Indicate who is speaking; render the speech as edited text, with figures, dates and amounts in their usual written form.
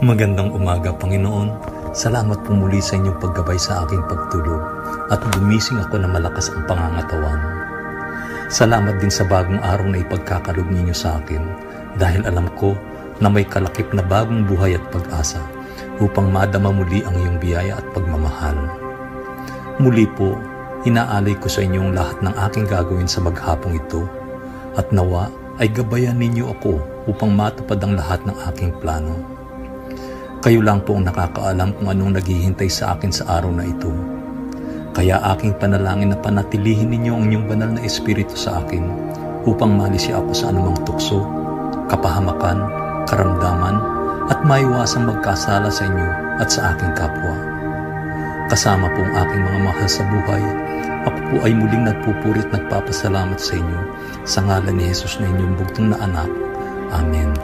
Speaker 1: Magandang umaga, Panginoon. Salamat po muli sa inyong paggabay sa aking pagtulog at gumising ako na malakas ang pangangatawan. Salamat din sa bagong araw na ipagkakalob ninyo sa akin dahil alam ko na may kalakip na bagong buhay at pag-asa upang madama muli ang iyong biyaya at pagmamahal. Muli po, inaalay ko sa inyong lahat ng aking gagawin sa maghapong ito at nawa ay gabayan ninyo ako upang matupad ang lahat ng aking plano. Kayo lang po ang nakakaalam kung anong naghihintay sa akin sa araw na ito. Kaya aking panalangin na panatilihin ninyo ang inyong banal na espiritu sa akin upang malisya ako sa anumang tukso, kapahamakan, karamdaman at maiwasang magkasala sa inyo at sa aking kapwa. Kasama po ang aking mga mahal sa buhay, ako po ay muling nagpupuri at nagpapasalamat sa inyo sa ngalan ni Jesus na inyong bugtong na anak. Amen.